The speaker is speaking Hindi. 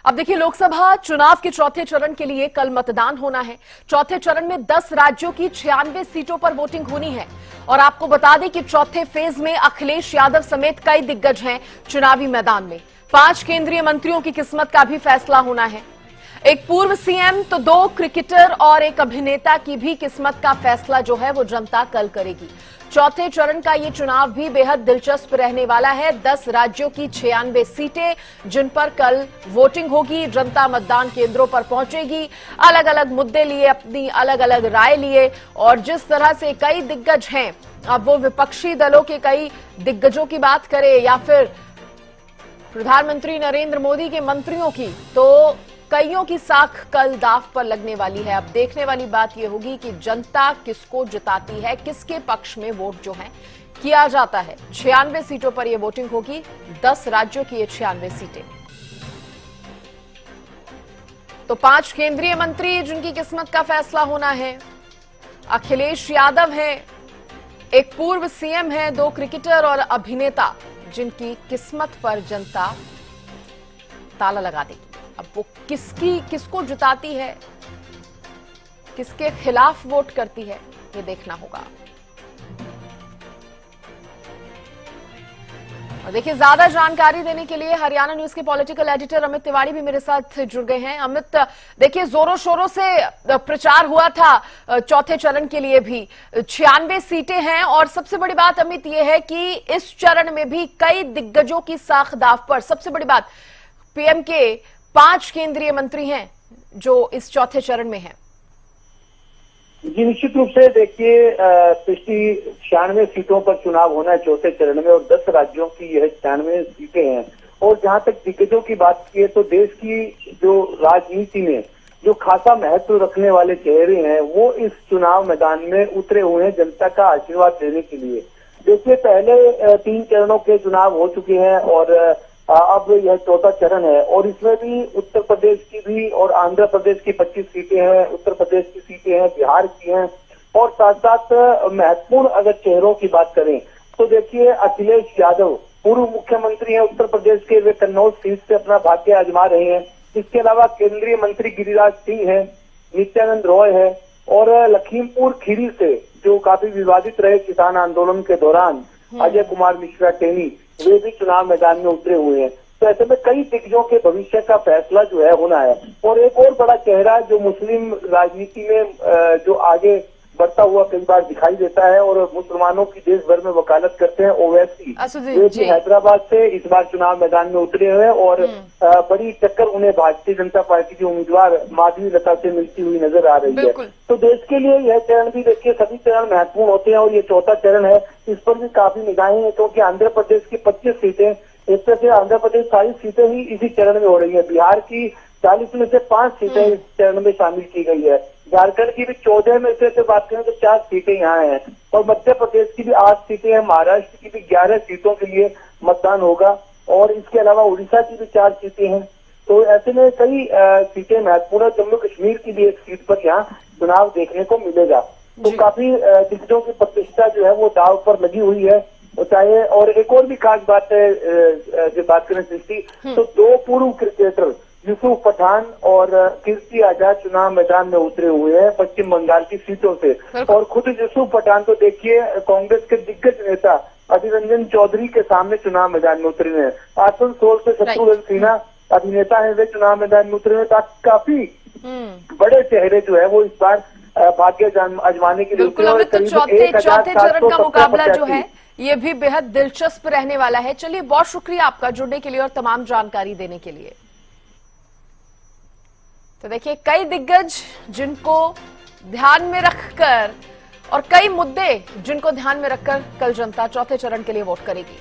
अब देखिए, लोकसभा चुनाव के चौथे चरण के लिए कल मतदान होना है। चौथे चरण में 10 राज्यों की 96 सीटों पर वोटिंग होनी है। और आपको बता दें कि चौथे फेज में अखिलेश यादव समेत कई दिग्गज हैं चुनावी मैदान में। 5 केंद्रीय मंत्रियों की किस्मत का भी फैसला होना है। एक पूर्व सीएम तो 2 क्रिकेटर और एक अभिनेता की भी किस्मत का फैसला जो है वो जनता कल करेगी। चौथे चरण का ये चुनाव भी बेहद दिलचस्प रहने वाला है। 10 राज्यों की 96 सीटें जिन पर कल वोटिंग होगी। जनता मतदान केंद्रों पर पहुंचेगी, अलग अलग मुद्दे लिए, अपनी अलग अलग राय लिए। और जिस तरह से कई दिग्गज हैं, अब वो विपक्षी दलों के कई दिग्गजों की बात करें या फिर प्रधानमंत्री नरेंद्र मोदी के मंत्रियों की, तो कईयों की साख कल दांव पर लगने वाली है। अब देखने वाली बात यह होगी कि जनता किसको जिताती है, किसके पक्ष में वोट जो है किया जाता है। 96 सीटों पर यह वोटिंग होगी, 10 राज्यों की ये 96 सीटें। तो 5 केंद्रीय मंत्री जिनकी किस्मत का फैसला होना है। अखिलेश यादव है, एक पूर्व सीएम है, 2 क्रिकेटर और अभिनेता जिनकी किस्मत पर जनता ताला लगा देगी। अब वो किसको जिताती है, किसके खिलाफ वोट करती है, ये देखना होगा। और देखिए, ज्यादा जानकारी देने के लिए हरियाणा न्यूज के पॉलिटिकल एडिटर अमित तिवारी भी मेरे साथ जुड़ गए हैं। अमित, देखिए, जोरों शोरों से प्रचार हुआ था चौथे चरण के लिए भी। 96 सीटें हैं और सबसे बड़ी बात अमित यह है कि इस चरण में भी कई दिग्गजों की साख दांव पर। सबसे बड़ी बात, पीएम के 5 केंद्रीय मंत्री हैं जो इस चौथे चरण में हैं। जी, निश्चित रूप से देखिए, पिछली 96 सीटों पर चुनाव होना है चौथे चरण में और 10 राज्यों की यह 96 सीटें हैं। और जहां तक दिग्गजों की बात की है तो देश की जो राजनीति में जो खासा महत्व रखने वाले चेहरे हैं वो इस चुनाव मैदान में उतरे हुए हैं जनता का आशीर्वाद देने के लिए। देखिए, पहले 3 चरणों के चुनाव हो चुके हैं और अब यह चौथा चरण है। और इसमें भी उत्तर प्रदेश की भी और आंध्र प्रदेश की 25 सीटें हैं, उत्तर प्रदेश की सीटें हैं, बिहार की हैं। और साथ साथ महत्वपूर्ण अगर चेहरों की बात करें तो देखिए, अखिलेश यादव पूर्व मुख्यमंत्री हैं उत्तर प्रदेश के, वे कन्नौज सीट से अपना भाग्य आजमा रहे हैं। इसके अलावा केंद्रीय मंत्री गिरिराज सिंह है, नित्यानंद रॉय है और लखीमपुर खीरी से जो काफी विवादित रहे किसान आंदोलन के दौरान, अजय कुमार मिश्रा टेनी, वे भी चुनाव मैदान में उतरे हुए हैं। तो ऐसे में कई दिग्गजों के भविष्य का फैसला जो है होना है। और एक और बड़ा चेहरा जो मुस्लिम राजनीति में जो आगे बढ़ता हुआ कई बार दिखाई देता है और मुसलमानों की देश भर में वकालत करते हैं, ओवैसी, वे भी हैदराबाद से इस बार चुनाव मैदान में उतरे हुए हैं। और बड़ी टक्कर उन्हें भारतीय जनता पार्टी की उम्मीदवार माधवी लता से मिलती हुई नजर आ रही है। तो देश के लिए यह चरण भी देखिए, सभी चरण महत्वपूर्ण होते हैं और ये चौथा चरण है, इस पर भी काफी निगाहें हैं क्योंकि आंध्र प्रदेश की 25 सीटें, इस तरह से आंध्र प्रदेश सारी सीटें ही इसी चरण में हो रही है। बिहार की 40 में से 5 सीटें इस चरण में शामिल की गई है। झारखंड की भी 14 में से बात करें तो 4 सीटें यहाँ हैं और मध्य प्रदेश की भी 8 सीटें हैं। महाराष्ट्र की भी 11 सीटों के लिए मतदान होगा और इसके अलावा उड़ीसा की भी 4 सीटें हैं। तो ऐसे में कई सीटें महत्वपूर्ण है। जम्मू कश्मीर की भी एक सीट पर यहाँ चुनाव देखने को मिलेगा। तो काफी दिग्गजों की प्रतिष्ठा जो है वो दांव पर लगी हुई है। चाहे, और एक और भी खास बात है जो बात करें सृष्टि, तो 2 पूर्व क्रिकेटर यूसुफ पठान और कीर्ति आजाद चुनाव मैदान में उतरे हुए हैं पश्चिम बंगाल की सीटों से। और खुद यूसुफ पठान तो देखिए कांग्रेस के दिग्गज नेता अधीर रंजन चौधरी के सामने चुनाव मैदान में उतरे हैं। आसनसोल से शत्रुघ्न सिन्हा अभिनेता है, वे चुनाव मैदान में उतरे हैं। काफी बड़े चेहरे जो है वो इस बार भाग्य आजमाने के लिए उतरे। चौथे चरण का मुकाबला जो है ये भी बेहद दिलचस्प रहने वाला है। चलिए, बहुत शुक्रिया आपका जुड़ने के लिए और तमाम जानकारी देने के लिए। तो देखिए, कई दिग्गज जिनको ध्यान में रखकर और कई मुद्दे जिनको ध्यान में रखकर कल जनता चौथे चरण के लिए वोट करेगी।